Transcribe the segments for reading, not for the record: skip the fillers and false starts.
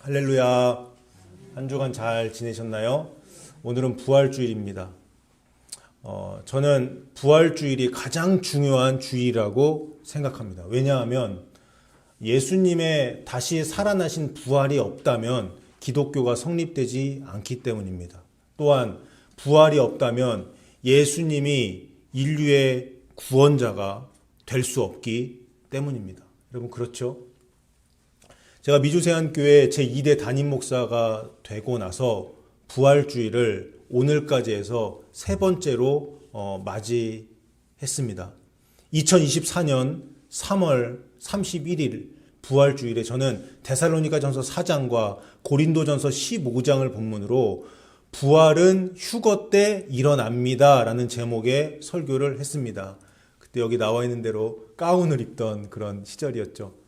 할렐루야. 한 주간 잘 지내셨나요? 오늘은 부활주일입니다. 저는 부활주일이 가장 중요한 주일이라고 생각합니다. 왜냐하면 예수님의 다시 살아나신 부활이 없다면 기독교가 성립되지 않기 때문입니다. 또한 부활이 없다면 예수님이 인류의 구원자가 될 수 없기 때문입니다. 여러분 그렇죠? 제가 미주세안교회 제2대 담임 목사가 되고 나서 부활주일을 오늘까지 해서 세 번째로 맞이했습니다. 2024년 3월 31일 부활주일에 저는 데살로니가전서 4장과 고린도전서 15장을 본문으로 부활은 휴거 때 일어납니다 라는 제목의 설교를 했습니다. 그때 여기 나와 있는 대로 가운을 입던 그런 시절이었죠.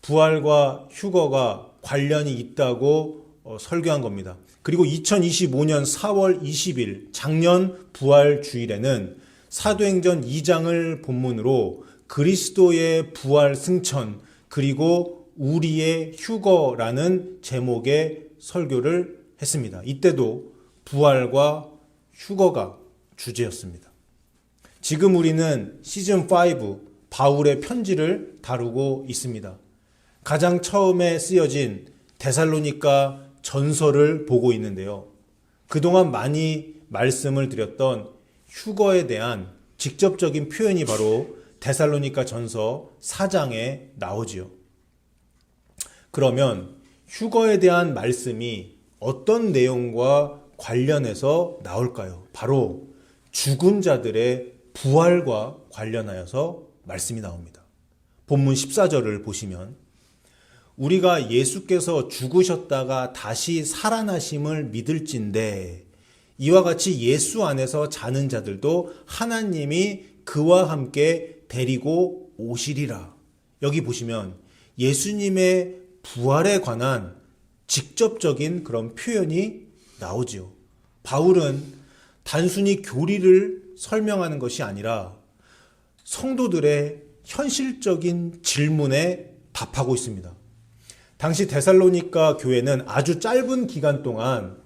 부활과 휴거가 관련이 있다고 설교한 겁니다. 그리고 2025년 4월 20일 작년 부활주일에는 사도행전 2장을 본문으로 그리스도의 부활 승천 그리고 우리의 휴거라는 제목의 설교를 했습니다. 이때도 부활과 휴거가 주제였습니다. 지금 우리는 시즌5 바울의 편지를 다루고 있습니다. 가장 처음에 쓰여진 데살로니가 전서를 보고 있는데요. 그동안 많이 말씀을 드렸던 휴거에 대한 직접적인 표현이 바로 데살로니가 전서 4장에 나오지요. 그러면 휴거에 대한 말씀이 어떤 내용과 관련해서 나올까요? 바로 죽은 자들의 부활과 관련하여서 말씀이 나옵니다. 본문 14절을 보시면 우리가 예수께서 죽으셨다가 다시 살아나심을 믿을진대 이와 같이 예수 안에서 자는 자들도 하나님이 그와 함께 데리고 오시리라. 여기 보시면 예수님의 부활에 관한 직접적인 그런 표현이 나오지요. 바울은 단순히 교리를 설명하는 것이 아니라 성도들의 현실적인 질문에 답하고 있습니다. 당시 데살로니가 교회는 아주 짧은 기간 동안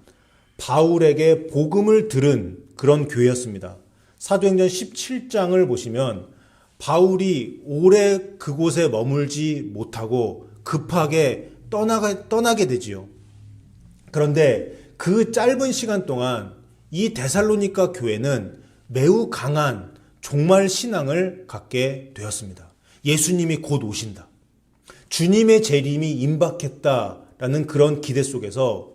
바울에게 복음을 들은 그런 교회였습니다. 사도행전 17장을 보시면 바울이 오래 그곳에 머물지 못하고 급하게 떠나게 되지요. 그런데 그 짧은 시간 동안 이 데살로니가 교회는 매우 강한 종말 신앙을 갖게 되었습니다. 예수님이 곧 오신다. 주님의 재림이 임박했다라는 그런 기대 속에서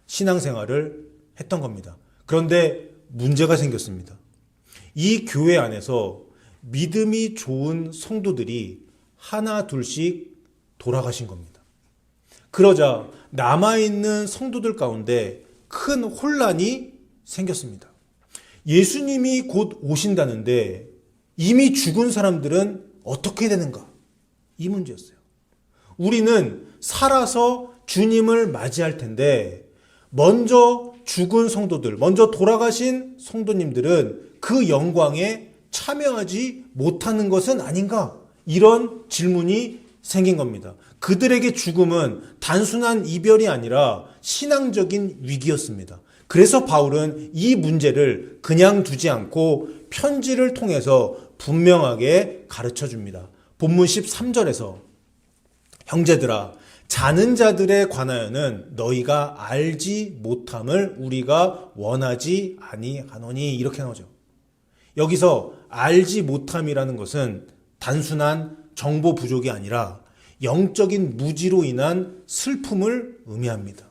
신앙생활을 했던 겁니다. 그런데 문제가 생겼습니다. 이 교회 안에서 믿음이 좋은 성도들이 하나 둘씩 돌아가신 겁니다. 그러자 남아있는 성도들 가운데 큰 혼란이 생겼습니다. 예수님이 곧 오신다는데 이미 죽은 사람들은 어떻게 되는가? 이 문제였어요. 우리는 살아서 주님을 맞이할 텐데 먼저 죽은 성도들, 먼저 돌아가신 성도님들은 그 영광에 참여하지 못하는 것은 아닌가? 이런 질문이 생긴 겁니다. 그들에게 죽음은 단순한 이별이 아니라 신앙적인 위기였습니다. 그래서 바울은 이 문제를 그냥 두지 않고 편지를 통해서 분명하게 가르쳐 줍니다. 본문 13절에서 형제들아 자는 자들에 관하여는 너희가 알지 못함을 우리가 원하지 아니하노니 이렇게 나오죠. 여기서 알지 못함이라는 것은 단순한 정보 부족이 아니라 영적인 무지로 인한 슬픔을 의미합니다.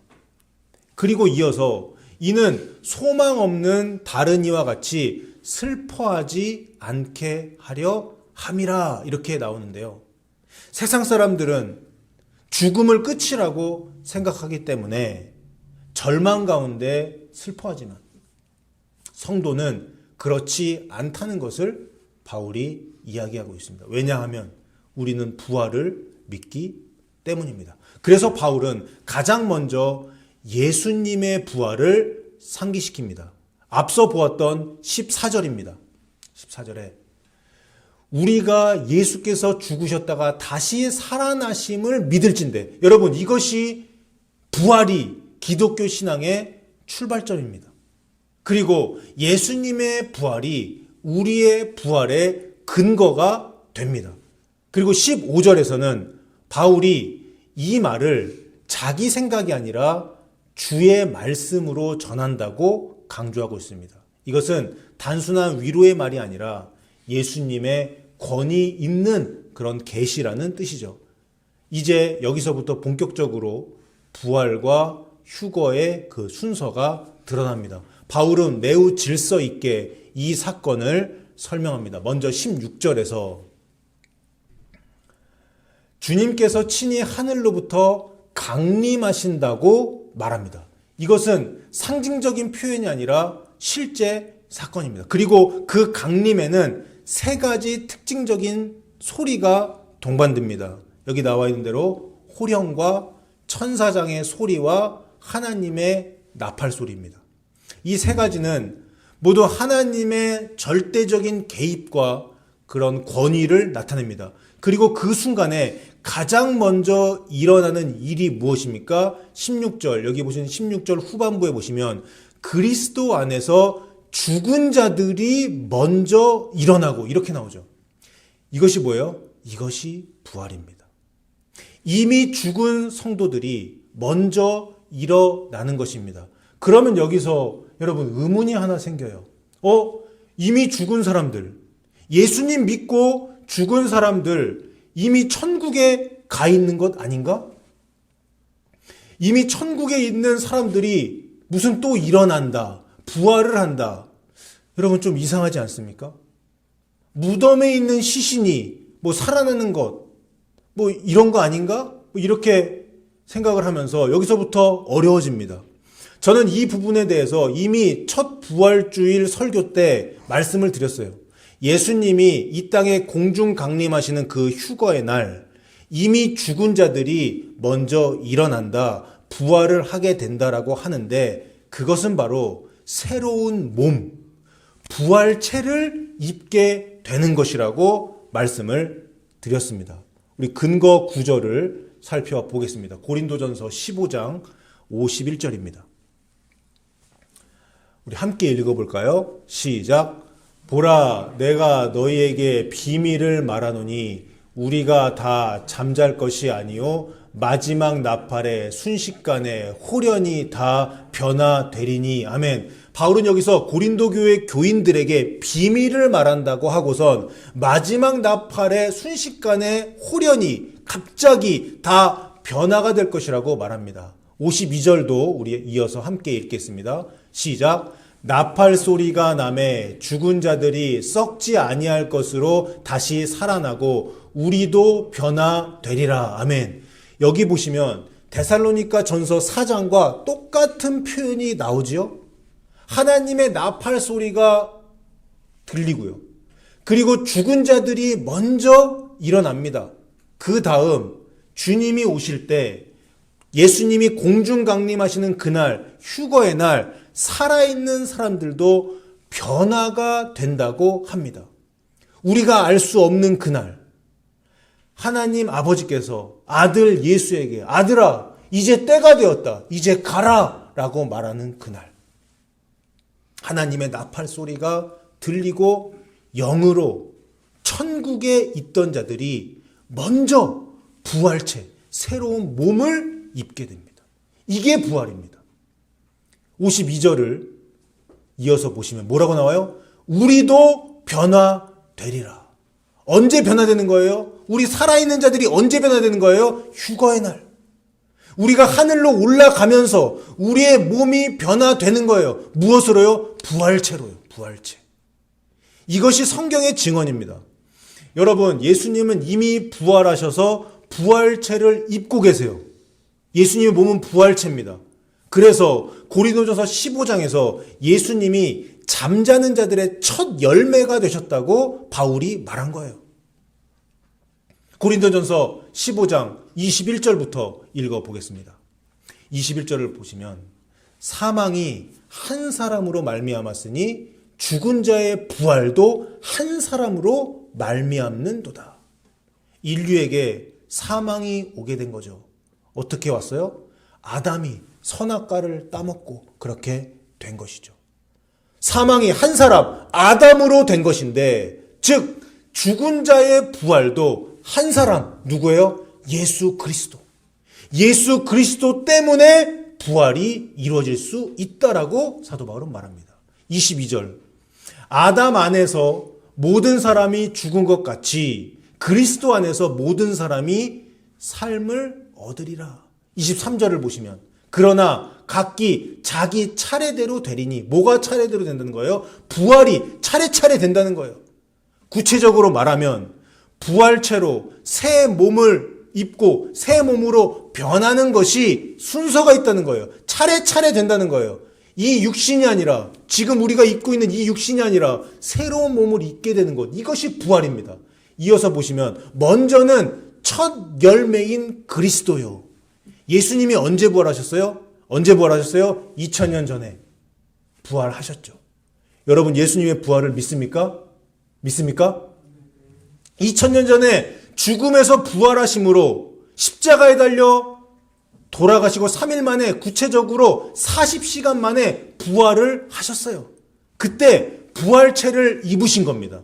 그리고 이어서 이는 소망 없는 다른 이와 같이 슬퍼하지 않게 하려 함이라 이렇게 나오는데요. 세상 사람들은 죽음을 끝이라고 생각하기 때문에 절망 가운데 슬퍼하지만 성도는 그렇지 않다는 것을 바울이 이야기하고 있습니다. 왜냐하면 우리는 부활을 믿기 때문입니다. 그래서 바울은 가장 먼저 예수님의 부활을 상기시킵니다. 앞서 보았던 14절입니다. 14절에 우리가 예수께서 죽으셨다가 다시 살아나심을 믿을진대. 여러분 이것이 부활이 기독교 신앙의 출발점입니다. 그리고 예수님의 부활이 우리의 부활의 근거가 됩니다. 그리고 15절에서는 바울이 이 말을 자기 생각이 아니라 주의 말씀으로 전한다고 강조하고 있습니다. 이것은 단순한 위로의 말이 아니라 예수님의 권위 있는 그런 계시라는 뜻이죠. 이제 여기서부터 본격적으로 부활과 휴거의 그 순서가 드러납니다. 바울은 매우 질서 있게 이 사건을 설명합니다. 먼저 16절에서 주님께서 친히 하늘로부터 강림하신다고 말합니다. 이것은 상징적인 표현이 아니라 실제 사건입니다. 그리고 그 강림에는 세 가지 특징적인 소리가 동반됩니다. 여기 나와 있는 대로 호령과 천사장의 소리와 하나님의 나팔 소리입니다. 이 세 가지는 모두 하나님의 절대적인 개입과 그런 권위를 나타냅니다. 그리고 그 순간에 가장 먼저 일어나는 일이 무엇입니까? 16절, 여기 보시는 16절 후반부에 보시면 그리스도 안에서 죽은 자들이 먼저 일어나고 이렇게 나오죠. 이것이 뭐예요? 이것이 부활입니다. 이미 죽은 성도들이 먼저 일어나는 것입니다. 그러면 여기서 여러분 의문이 하나 생겨요. 이미 죽은 사람들, 예수님 믿고 죽은 사람들 이미 천국에 가 있는 것 아닌가? 이미 천국에 있는 사람들이 무슨 또 일어난다, 부활을 한다. 여러분 좀 이상하지 않습니까? 무덤에 있는 시신이 살아나는 것, 이런 거 아닌가? 이렇게 생각을 하면서 여기서부터 어려워집니다. 저는 이 부분에 대해서 이미 첫 부활주일 설교 때 말씀을 드렸어요. 예수님이 이 땅에 공중 강림하시는 그 휴거의 날, 이미 죽은 자들이 먼저 일어난다, 부활을 하게 된다라고 하는데 그것은 바로 새로운 몸, 부활체를 입게 되는 것이라고 말씀을 드렸습니다. 우리 근거 구절을 살펴보겠습니다. 고린도전서 15장 51절입니다. 우리 함께 읽어볼까요? 시작. 보라, 내가 너희에게 비밀을 말하노니 우리가 다 잠잘 것이 아니요 마지막 나팔에 순식간에 홀연히 다 변화되리니. 아멘. 바울은 여기서 고린도 교회 교인들에게 비밀을 말한다고 하고선 마지막 나팔에 순식간에 홀연히 갑자기 다 변화가 될 것이라고 말합니다. 52절도 우리 이어서 함께 읽겠습니다. 시작. 나팔 소리가 나매 죽은 자들이 썩지 아니할 것으로 다시 살아나고 우리도 변화되리라. 아멘. 여기 보시면 데살로니가 전서 4장과 똑같은 표현이 나오지요. 하나님의 나팔 소리가 들리고요. 그리고 죽은 자들이 먼저 일어납니다. 그 다음 주님이 오실 때 예수님이 공중 강림하시는 그날, 휴거의 날 살아있는 사람들도 변화가 된다고 합니다. 우리가 알 수 없는 그날, 하나님 아버지께서 아들 예수에게 아들아 이제 때가 되었다, 이제 가라 라고 말하는 그날, 하나님의 나팔 소리가 들리고 영으로 천국에 있던 자들이 먼저 부활체, 새로운 몸을 입게 됩니다. 이게 부활입니다. 52절을 이어서 보시면 뭐라고 나와요? 우리도 변화되리라. 언제 변화되는 거예요? 우리 살아있는 자들이 언제 변화되는 거예요? 휴거의 날. 우리가 하늘로 올라가면서 우리의 몸이 변화되는 거예요. 무엇으로요? 부활체로요. 부활체. 이것이 성경의 증언입니다. 여러분, 예수님은 이미 부활하셔서 부활체를 입고 계세요. 예수님의 몸은 부활체입니다. 그래서 고린도전서 15장에서 예수님이 잠자는 자들의 첫 열매가 되셨다고 바울이 말한 거예요. 고린도전서 15장 21절부터 읽어보겠습니다. 21절을 보시면 사망이 한 사람으로 말미암았으니 죽은 자의 부활도 한 사람으로 말미암는도다. 인류에게 사망이 오게 된 거죠. 어떻게 왔어요? 아담이 선악과를 따먹고 그렇게 된 것이죠. 사망이 한 사람 아담으로 된 것인데, 즉 죽은 자의 부활도 한 사람, 누구예요? 예수 그리스도. 예수 그리스도 때문에 부활이 이루어질 수 있다라고 사도 바울은 말합니다. 22절. 아담 안에서 모든 사람이 죽은 것 같이 그리스도 안에서 모든 사람이 삶을 얻으리라. 23절을 보시면, 그러나 각기 자기 차례대로 되리니, 뭐가 차례대로 된다는 거예요? 부활이 차례차례 된다는 거예요. 구체적으로 말하면 부활체로 새 몸을 입고 새 몸으로 변하는 것이 순서가 있다는 거예요. 차례차례 된다는 거예요. 이 육신이 아니라, 지금 우리가 입고 있는 이 육신이 아니라 새로운 몸을 입게 되는 것, 이것이 부활입니다. 이어서 보시면, 먼저는 첫 열매인 그리스도요. 예수님이 언제 부활하셨어요? 언제 부활하셨어요? 2000년 전에 부활하셨죠. 여러분, 예수님의 부활을 믿습니까? 믿습니까? 2000년 전에 죽음에서 부활하심으로 십자가에 달려 돌아가시고 3일 만에, 구체적으로 40시간 만에 부활을 하셨어요. 그때 부활체를 입으신 겁니다.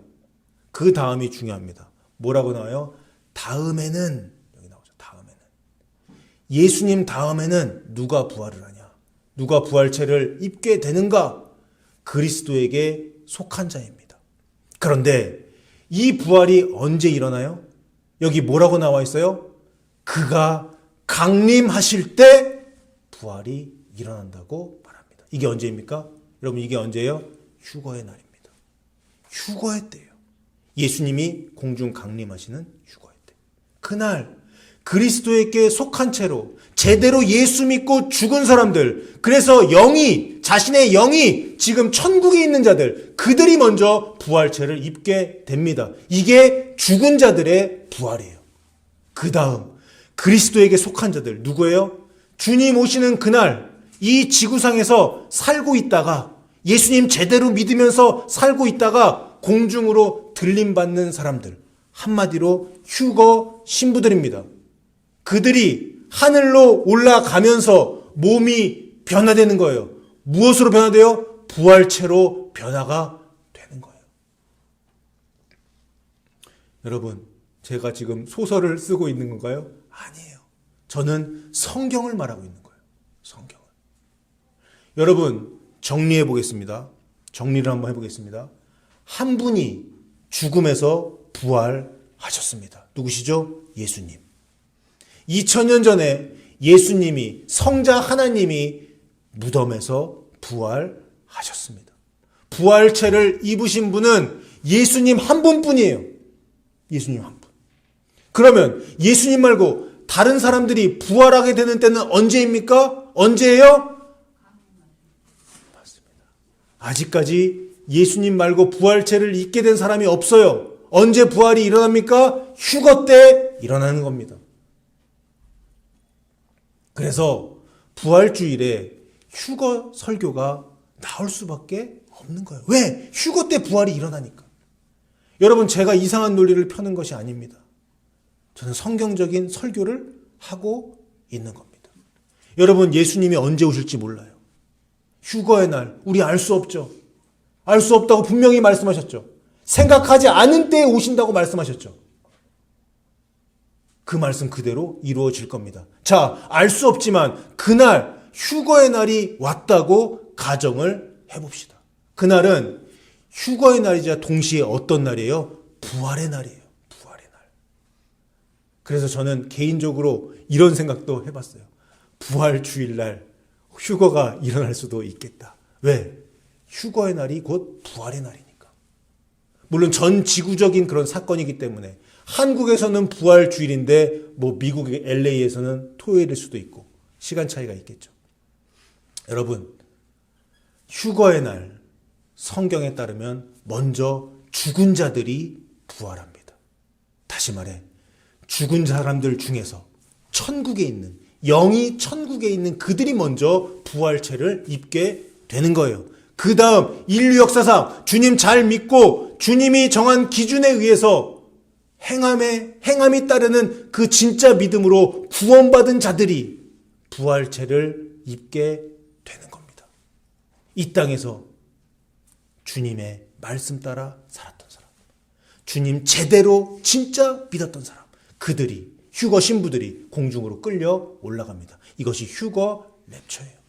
그 다음이 중요합니다. 뭐라고 나와요? 다음에는, 여기 나오죠. 다음에는. 예수님 다음에는 누가 부활을 하냐? 누가 부활체를 입게 되는가? 그리스도에게 속한 자입니다. 그런데 이 부활이 언제 일어나요? 여기 뭐라고 나와 있어요? 그가 강림하실 때 부활이 일어난다고 말합니다. 이게 언제입니까? 여러분, 이게 언제예요? 휴거의 날입니다. 휴거의 때예요. 예수님이 공중 강림하시는 휴거의 때. 그날 그리스도에게 속한 채로 제대로 예수 믿고 죽은 사람들, 그래서 영이, 자신의 영이 지금 천국에 있는 자들, 그들이 먼저 부활체를 입게 됩니다. 이게 죽은 자들의 부활이에요. 그 다음 그리스도에게 속한 자들, 누구예요? 주님 오시는 그날 이 지구상에서 살고 있다가, 예수님 제대로 믿으면서 살고 있다가 공중으로 들림받는 사람들, 한마디로 휴거 신부들입니다. 그들이 하늘로 올라가면서 몸이 변화되는 거예요. 무엇으로 변화돼요? 부활체로 변화가 되는 거예요. 여러분, 제가 지금 소설을 쓰고 있는 건가요? 아니에요. 저는 성경을 말하고 있는 거예요. 성경을. 여러분, 정리해 보겠습니다. 정리를 한번 해보겠습니다. 한 분이 죽음에서 부활하셨습니다. 누구시죠? 예수님. 2000년 전에 예수님이, 성자 하나님이 무덤에서 부활하셨습니다. 부활체를 입으신 분은 예수님 한 분뿐이에요. 예수님 한 분. 그러면 예수님 말고 다른 사람들이 부활하게 되는 때는 언제입니까? 언제예요? 맞습니다. 아직까지 예수님 말고 부활체를 입게 된 사람이 없어요. 언제 부활이 일어납니까? 휴거 때 일어나는 겁니다. 그래서 부활주일에 휴거 설교가 나올 수밖에 없는 거예요. 왜? 휴거 때 부활이 일어나니까. 여러분, 제가 이상한 논리를 펴는 것이 아닙니다. 저는 성경적인 설교를 하고 있는 겁니다. 여러분, 예수님이 언제 오실지 몰라요. 휴거의 날, 우리 알 수 없죠. 알 수 없다고 분명히 말씀하셨죠. 생각하지 않은 때에 오신다고 말씀하셨죠. 그 말씀 그대로 이루어질 겁니다. 자, 알 수 없지만 그날 휴거의 날이 왔다고 가정을 해봅시다. 그날은 휴거의 날이자 동시에 어떤 날이에요? 부활의 날이에요. 부활의 날. 그래서 저는 개인적으로 이런 생각도 해봤어요. 부활 주일날 휴거가 일어날 수도 있겠다. 왜? 휴거의 날이 곧 부활의 날이니까. 물론 전 지구적인 그런 사건이기 때문에 한국에서는 부활 주일인데 뭐 미국의 LA에서는 토요일일 수도 있고 시간 차이가 있겠죠. 여러분, 휴거의 날 성경에 따르면 먼저 죽은 자들이 부활합니다. 다시 말해, 죽은 사람들 중에서 천국에 있는, 영이 천국에 있는 그들이 먼저 부활체를 입게 되는 거예요. 그 다음 인류 역사상 주님 잘 믿고 주님이 정한 기준에 의해서 행함이 따르는 그 진짜 믿음으로 구원받은 자들이 부활체를 입게 되는 겁니다. 이 땅에서 주님의 말씀 따라 살았던 사람, 주님 제대로 진짜 믿었던 사람, 그들이, 휴거 신부들이 공중으로 끌려 올라갑니다. 이것이 휴거 랩처예요.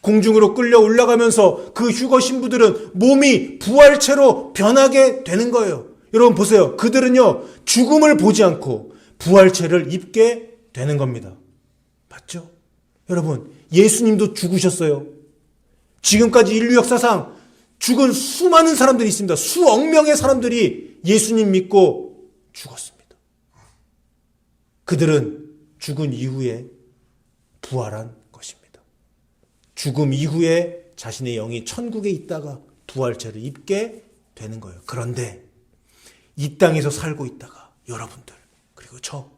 공중으로 끌려 올라가면서 그 휴거 신부들은 몸이 부활체로 변하게 되는 거예요. 여러분 보세요. 그들은요, 죽음을 보지 않고 부활체를 입게 되는 겁니다. 맞죠? 여러분, 예수님도 죽으셨어요. 지금까지 인류 역사상 죽은 수많은 사람들이 있습니다. 수억 명의 사람들이 예수님 믿고 죽었습니다. 그들은 죽은 이후에 부활한 것입니다. 죽음 이후에 자신의 영이 천국에 있다가 부활체를 입게 되는 거예요. 그런데 이 땅에서 살고 있다가 여러분들, 그리고 저,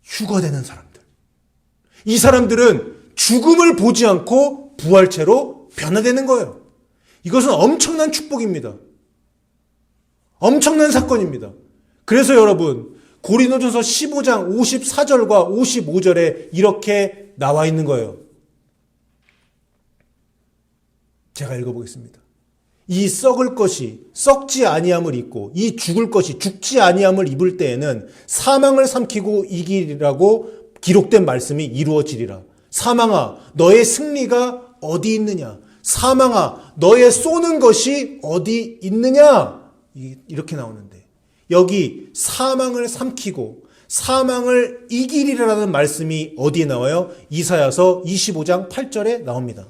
휴거되는 사람들, 이 사람들은 죽음을 보지 않고 부활체로 변화되는 거예요. 이것은 엄청난 축복입니다. 엄청난 사건입니다. 그래서 여러분, 고린도전서 15장 54절과 55절에 이렇게 나와 있는 거예요. 제가 읽어보겠습니다. 이 썩을 것이 썩지 아니함을 입고 이 죽을 것이 죽지 아니함을 입을 때에는 사망을 삼키고 이기리라고 기록된 말씀이 이루어지리라. 사망아, 너의 승리가 어디 있느냐? 사망아, 너의 쏘는 것이 어디 있느냐? 이렇게 나오는데, 여기 사망을 삼키고 사망을 이기리라는 말씀이 어디에 나와요? 이사야서 25장 8절에 나옵니다.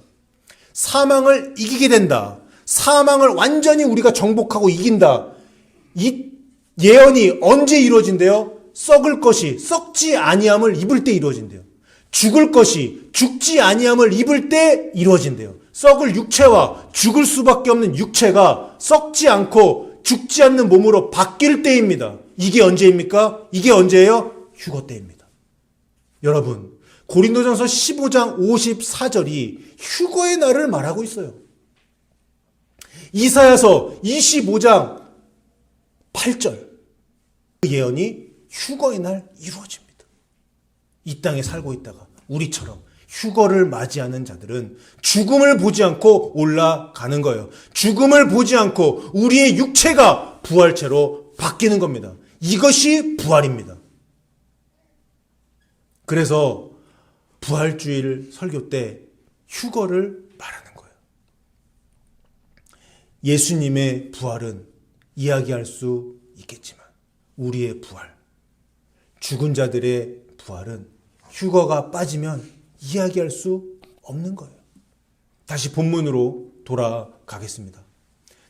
사망을 이기게 된다. 사망을 완전히 우리가 정복하고 이긴다. 이 예언이 언제 이루어진대요? 썩을 것이 썩지 아니함을 입을 때 이루어진대요. 죽을 것이 죽지 아니함을 입을 때 이루어진대요. 썩을 육체와 죽을 수밖에 없는 육체가 썩지 않고 죽지 않는 몸으로 바뀔 때입니다. 이게 언제입니까? 이게 언제예요? 휴거 때입니다. 여러분, 고린도전서 15장 54절이 휴거의 날을 말하고 있어요. 이사야서 25장 8절, 그 예언이 휴거의 날 이루어집니다. 이 땅에 살고 있다가 우리처럼 휴거를 맞이하는 자들은 죽음을 보지 않고 올라가는 거예요. 죽음을 보지 않고 우리의 육체가 부활체로 바뀌는 겁니다. 이것이 부활입니다. 그래서 부활주일 설교 때 휴거를 말하는 거예요. 예수님의 부활은 이야기할 수 있겠지만 우리의 부활, 죽은 자들의 부활은 휴거가 빠지면 이야기할 수 없는 거예요. 다시 본문으로 돌아가겠습니다.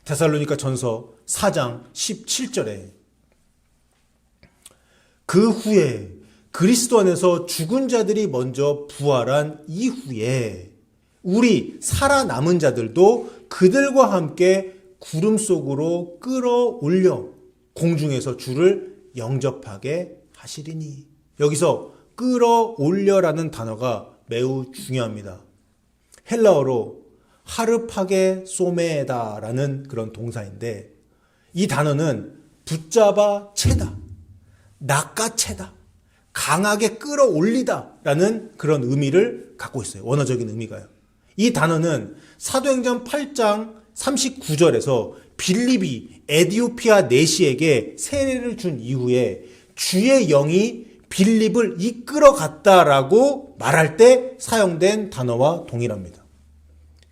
데살로니가 전서 4장 17절에 그 후에 그리스도 안에서 죽은 자들이 먼저 부활한 이후에 우리 살아남은 자들도 그들과 함께 구름 속으로 끌어올려 공중에서 주를 영접하게 하시리니. 여기서 끌어올려라는 단어가 매우 중요합니다. 헬라어로 하르파게 소메다라는 그런 동사인데, 이 단어는 붙잡아 채다, 낚아채다, 강하게 끌어올리다 라는 그런 의미를 갖고 있어요. 원어적인 의미가요. 이 단어는 사도행전 8장 39절에서 빌립이 에디오피아 내시에게 세례를 준 이후에 주의 영이 빌립을 이끌어 갔다라고 말할 때 사용된 단어와 동일합니다.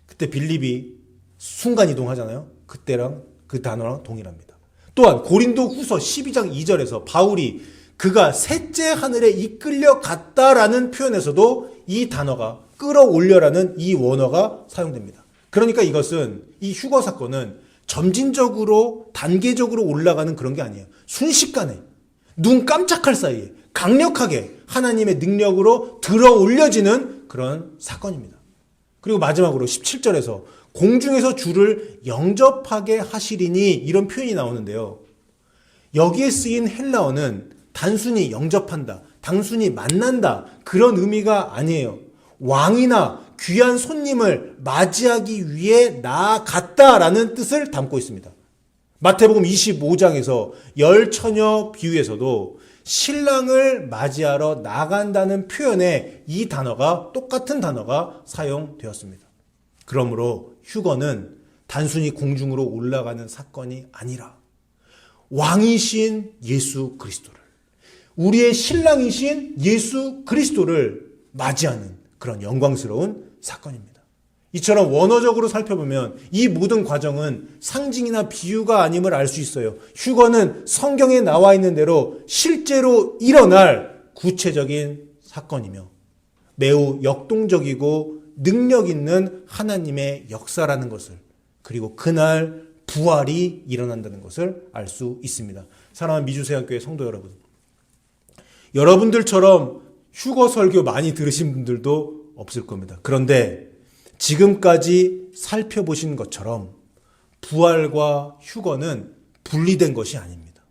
그때 빌립이 순간이동하잖아요. 그때랑 그 단어랑 동일합니다. 또한 고린도 후서 12장 2절에서 바울이 그가 셋째 하늘에 이끌려 갔다라는 표현에서도 이 단어가 끌어올려라는 이 원어가 사용됩니다. 그러니까 이것은, 이 휴거 사건은 점진적으로 단계적으로 올라가는 그런 게 아니에요. 순식간에 눈 깜짝할 사이에 강력하게 하나님의 능력으로 들어 올려지는 그런 사건입니다. 그리고 마지막으로 17절에서 공중에서 주를 영접하게 하시리니 이런 표현이 나오는데요. 여기에 쓰인 헬라어는 단순히 영접한다, 단순히 만난다, 그런 의미가 아니에요. 왕이나 귀한 손님을 맞이하기 위해 나아갔다라는 뜻을 담고 있습니다. 마태복음 25장에서 열 처녀 비유에서도 신랑을 맞이하러 나간다는 표현에 이 단어가, 똑같은 단어가 사용되었습니다. 그러므로 휴거는 단순히 공중으로 올라가는 사건이 아니라 왕이신 예수 그리스도를, 우리의 신랑이신 예수 그리스도를 맞이하는 그런 영광스러운 사건입니다. 이처럼 원어적으로 살펴보면 이 모든 과정은 상징이나 비유가 아님을 알 수 있어요. 휴거는 성경에 나와 있는 대로 실제로 일어날 구체적인 사건이며 매우 역동적이고 능력 있는 하나님의 역사라는 것을, 그리고 그날 부활이 일어난다는 것을 알 수 있습니다. 사랑하는 미주세안교회 성도 여러분, 여러분들처럼 휴거 설교 많이 들으신 분들도 없을 겁니다. 그런데 지금까지 살펴보신 것처럼 부활과 휴거는 분리된 것이 아닙니다.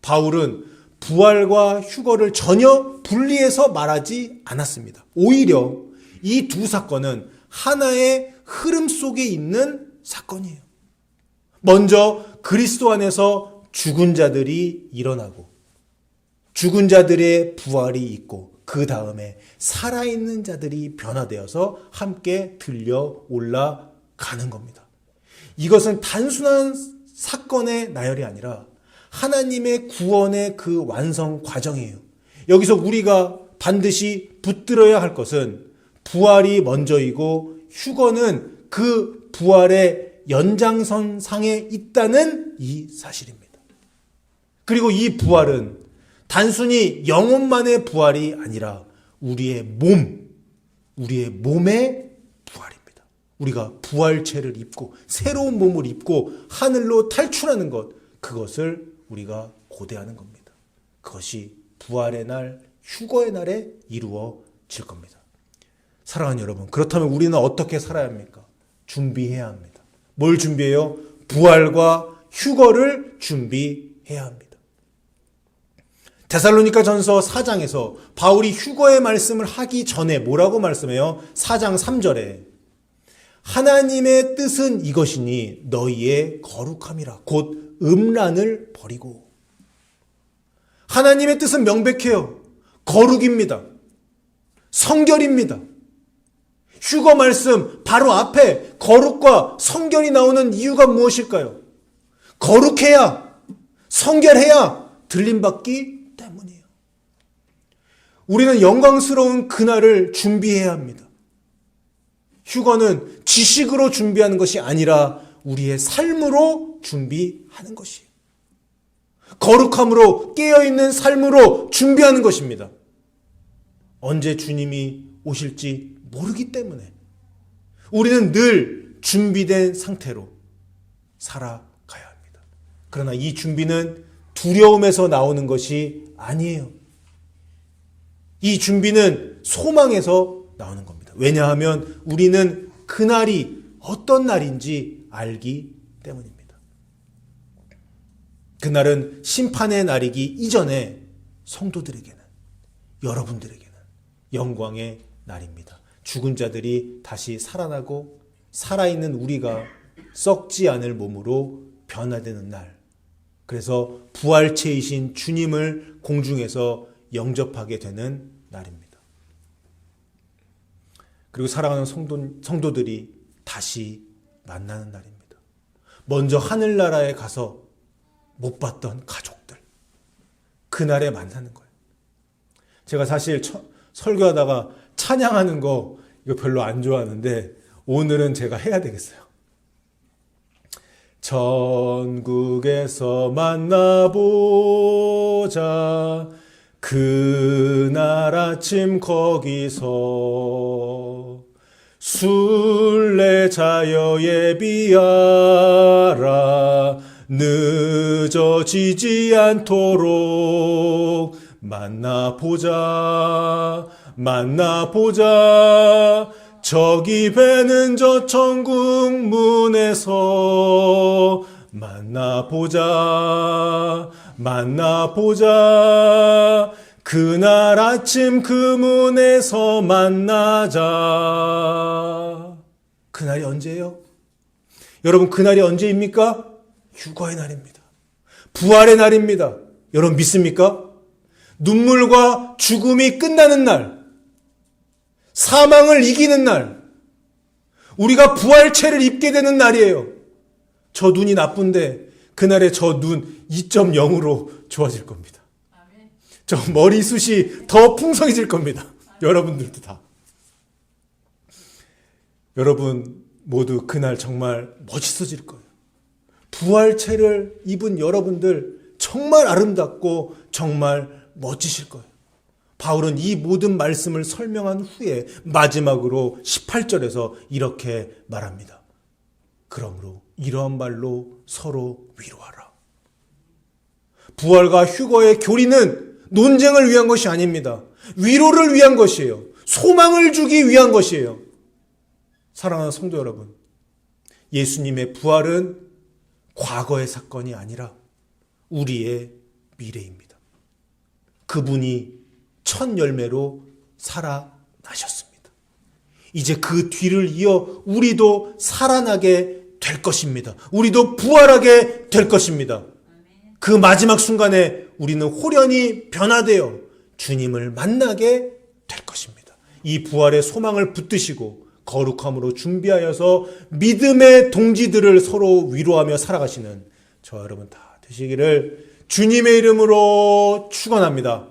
바울은 부활과 휴거를 전혀 분리해서 말하지 않았습니다. 오히려 이 두 사건은 하나의 흐름 속에 있는 사건이에요. 먼저 그리스도 안에서 죽은 자들이 일어나고 죽은 자들의 부활이 있고, 그 다음에 살아있는 자들이 변화되어서 함께 들려 올라가는 겁니다. 이것은 단순한 사건의 나열이 아니라 하나님의 구원의 그 완성 과정이에요. 여기서 우리가 반드시 붙들어야 할 것은 부활이 먼저이고 휴거는 그 부활의 연장선 상에 있다는 이 사실입니다. 그리고 이 부활은 단순히 영혼만의 부활이 아니라 우리의 몸의 부활입니다. 우리가 부활체를 입고 새로운 몸을 입고 하늘로 탈출하는 것, 그것을 우리가 고대하는 겁니다. 그것이 부활의 날, 휴거의 날에 이루어질 겁니다. 사랑하는 여러분, 그렇다면 우리는 어떻게 살아야 합니까? 준비해야 합니다. 뭘 준비해요? 부활과 휴거를 준비해야 합니다. 데살로니가 전서 4장에서 바울이 휴거의 말씀을 하기 전에 뭐라고 말씀해요? 4장 3절에 하나님의 뜻은 이것이니 너희의 거룩함이라, 곧 음란을 버리고. 하나님의 뜻은 명백해요. 거룩입니다. 성결입니다. 휴거 말씀 바로 앞에 거룩과 성결이 나오는 이유가 무엇일까요? 거룩해야, 성결해야 들림받기 때문이에요. 우리는 영광스러운 그날을 준비해야 합니다. 휴거는 지식으로 준비하는 것이 아니라 우리의 삶으로 준비하는 것이에요. 거룩함으로, 깨어있는 삶으로 준비하는 것입니다. 언제 주님이 오실지 모르기 때문에 우리는 늘 준비된 상태로 살아가야 합니다. 그러나 이 준비는 두려움에서 나오는 것이 아니에요. 이 준비는 소망에서 나오는 겁니다. 왜냐하면 우리는 그날이 어떤 날인지 알기 때문입니다. 그날은 심판의 날이기 이전에 성도들에게는, 여러분들에게는 영광의 날입니다. 죽은 자들이 다시 살아나고 살아있는 우리가 썩지 않을 몸으로 변화되는 날, 그래서 부활체이신 주님을 공중에서 영접하게 되는 날입니다. 그리고 사랑하는 성도들이 다시 만나는 날입니다. 먼저 하늘나라에 가서 못 봤던 가족들, 그날에 만나는 거예요. 제가 사실 설교하다가 찬양하는 거 이거 별로 안 좋아하는데 오늘은 제가 해야 되겠어요. 천국에서 만나보자, 그날 아침 거기서 순례자여 예비하라, 늦어지지 않도록 만나보자, 저기 배는 저 천국 문에서 만나보자, 그날 아침 그 문에서 만나자. 그날이 언제예요? 여러분, 그날이 언제입니까? 휴거의 날입니다. 부활의 날입니다. 여러분 믿습니까? 눈물과 죽음이 끝나는 날, 사망을 이기는 날, 우리가 부활체를 입게 되는 날이에요. 저 눈이 나쁜데 그날에 저 눈 2.0으로 좋아질 겁니다. 저 머리숱이 더 풍성해질 겁니다. 여러분들도 다. 여러분 모두 그날 정말 멋있어질 거예요. 부활체를 입은 여러분들 정말 아름답고 정말 멋지실 거예요. 바울은 이 모든 말씀을 설명한 후에 마지막으로 18절에서 이렇게 말합니다. 그러므로 이러한 말로 서로 위로하라. 부활과 휴거의 교리는 논쟁을 위한 것이 아닙니다. 위로를 위한 것이에요. 소망을 주기 위한 것이에요. 사랑하는 성도 여러분, 예수님의 부활은 과거의 사건이 아니라 우리의 미래입니다. 그분이 첫 열매로 살아나셨습니다. 이제 그 뒤를 이어 우리도 살아나게 될 것입니다. 우리도 부활하게 될 것입니다. 그 마지막 순간에 우리는 호련히 변화되어 주님을 만나게 될 것입니다. 이 부활의 소망을 붙드시고 거룩함으로 준비하여서 믿음의 동지들을 서로 위로하며 살아가시는 저와 여러분 다 되시기를 주님의 이름으로 축원합니다.